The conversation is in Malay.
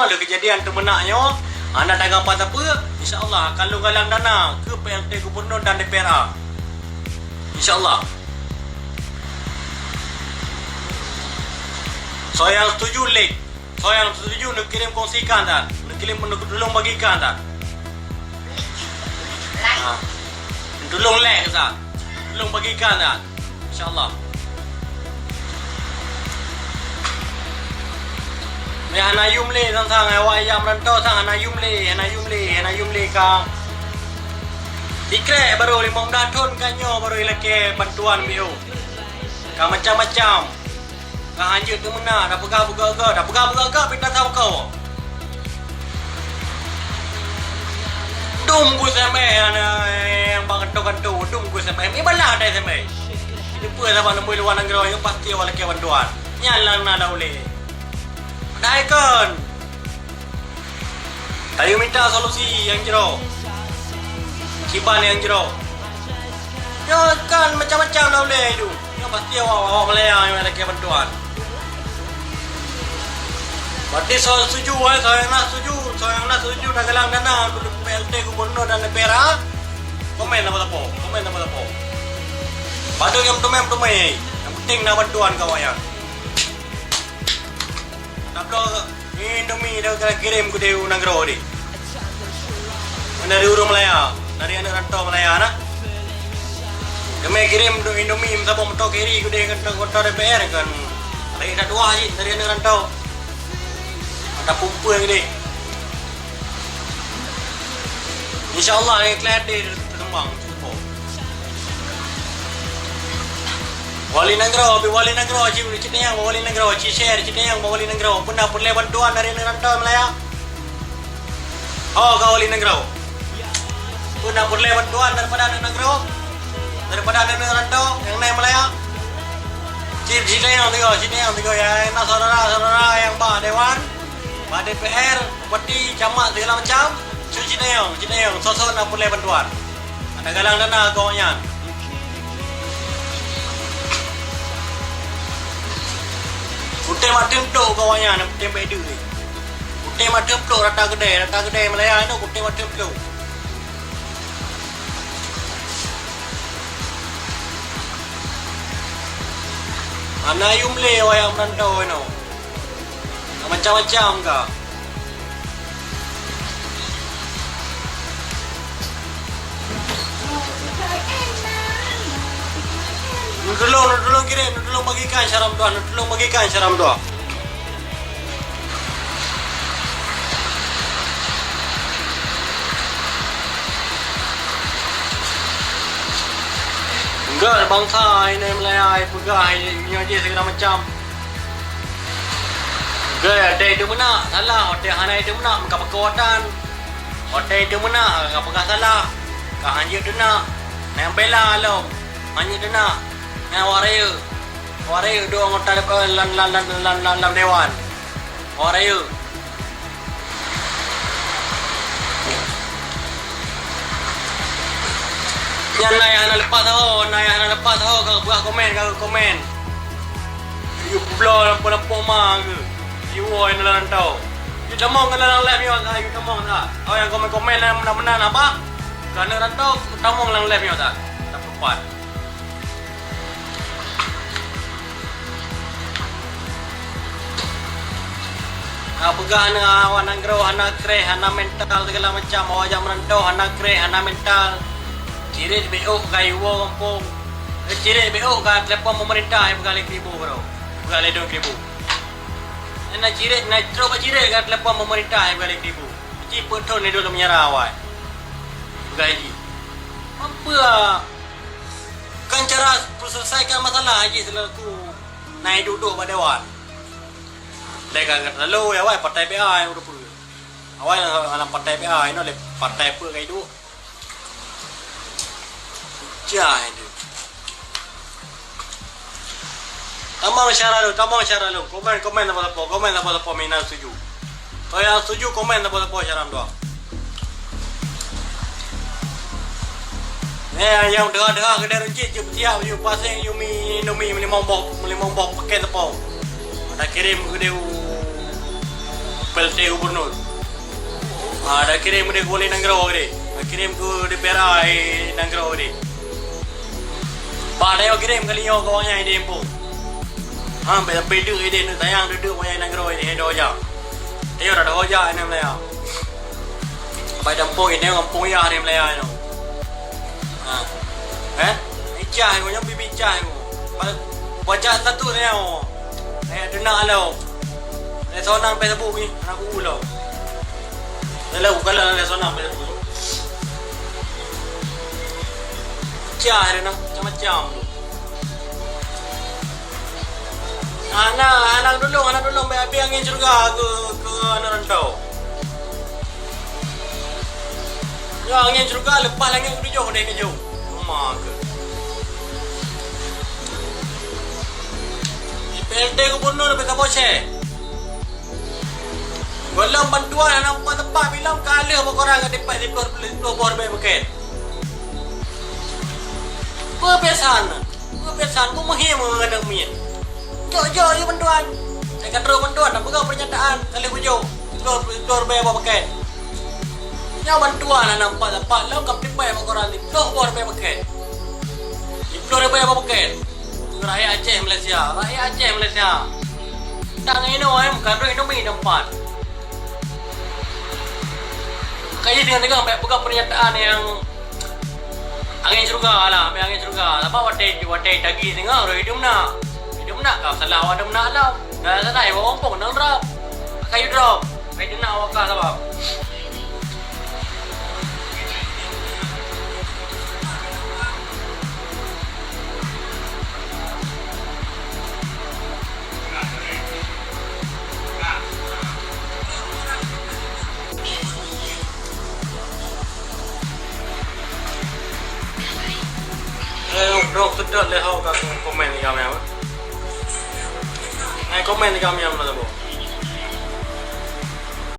Ada kejadian termenaknya, anda tak apa apa, insyaAllah kalau galang dana ke PLT Gubernur dan DPRA, insyaAllah. Saya yang setuju like, saya yang setuju nak kirim kongsikan tak, nak kirim tolong bagikan tak. Tolong like tak, tolong bagikan tak, insyaAllah. Hana yumle sang awak yang merantau sang hana yumle ka ikre baru 5 tahun kanyo baru ilake bantuan bio ka macam-macam ka hanjut tu mana dah buka kita tahu kau dum gu sampai yang bantu dum gu sampai ni bala ada sampai ini pun sama nombor luar negara yang pasti awak lake bantuan nyalang na daule naikkan. Tayo minta solusi yang jero. Kiban yang jero. Ya kan macam-macam dah boleh itu. Ya pasti awak Malaya yang ada bantuan. Berarti saya setuju, saya nak setuju dah galang dana untuk PLT Gubernur dan DPRA. Komen apa-apa. Padu yang tumai. Yang penting nak bantuan kawan yang. Nak Indomie dah kena kirim ke dia negara ni. Dari orang Malaya, dari anak rantau Malaya nak. Kami kirim Indomie siapa mentok kiri ke dia kantor DPR kan. Dari dah dua je dari anak rantau. Ada pumpa yang ni. InsyaAllah ni kelas dia berkembang. Wali negara, cina wali negara, share cina wali negara. Pernah perlu bantuan dari rantau Malaya. Oh, kau wali negara. Pernah perlu bantuan daripada negara, daripada rantau yang naik Malaya. Cina yang tiga ya, nak saudara yang bah dewan, bah DPR, bupati, camat segala macam. Cina yang, sosok nak perlu bantuan. Ada galang dana kawannya. Utai macam tu kawannya nak utai beda ni. Utai macam tu rata kedai Malaya ni utai macam tu. Ana yumle yang merantau ni. Macam-macam ka. Tolong kirim, tolong bagikan syaram doa, Enggak bangsa ini Malaya pegah ini aja segala macam. Enggak ada itu mana salah, hotel hana itu mana muka perkuatan. Hotel itu mana apakah salah? Kah hanya dena, yang bela lo, hanya dena. Yang waraya dua anggota dalam dewan. Waraya. Yang nak lepas tahu kau buat komen. You blog lampu mah ke. You yang nak tahu. You tamong dengan live ni you tamong tak. Oh yang komen benar-benar apa? Kerana rantau tamong lang live ni tak. Tak tepat. Pegah na awak nak grow, anak kreh, anak mental segala macam. Awak jangan merantau, anak kreh, anak mental. Cirit BO kayu kampung. Cirit BO kat telefon pemerintah yang pegah RM1,000 bro. Pegah RM2,000. Nak cirit, nak terus cirit kat telefon pemerintah yang pegah RM1,000. Cik betul ni dulu menyerah awak. Pegah ini. Apa kan cara selesaikan masalah haji selaku naik duduk pada dewan. Lega lalu ya awak partai PA yang udah puluh. Awak dalam partai PA ini oleh partai apa kayak itu. Jah itu. Tamang syarat lu. Komen apa mina setuju. Saya setuju komen apa syarat doa. Yang dengar kedai rejit je siap you pasang you mi Indomie 5 box paket apa. Ada kirim ke dia PLT Gubernur. Dah kirim dia boleh nanggro dia. Kirim ke DPRA nanggro dia. Pada yo kirim kali yo kawanya ini empu. Bedu ini nu tayang duduk kawanya nanggro ini doja. Dia dah doja ini Melaya. Pai dampo ini kampung ya hari Melaya ini. Icah ko yung bibicah ko. Wajah satu na yo. Doon na alaw. Sonang Facebook ni, anak ulo. Dalaw kala na sonang Facebook. Icah rin na, macam. Anak dulong, biangin surga ke ano rantau. Ya, angin surga lepas lagi ke jauh deh ke jauh. Mak. PLT Gubernur beta bose. Walau bantuan anak tempat bilang kali apa korang ada dapat di pelopor buket. Kebiasaan ku mahir mengadang min. Jauh bantuan. Saya kata bantuan nak pegang pernyataan kali hujung. Pelopor buket. Yang bantuan anak tempat lalu kap dipai apa korang di pelopor buket. Di pelopor buket. Rakyat Aceh Malaysia. Tang ini bukan Indomie tempat. Kayak dengan bukan pernyataan yang angin surga lah, angin surga. Apa watai dagi tengah hidup nak kau salah wadah nak lah. Dah salah orang pun nang drop. Kayu drop. Hidup nak awak sabab. Drop sedot le hau kat komen ni kami apa. Komen ni kami apa tu.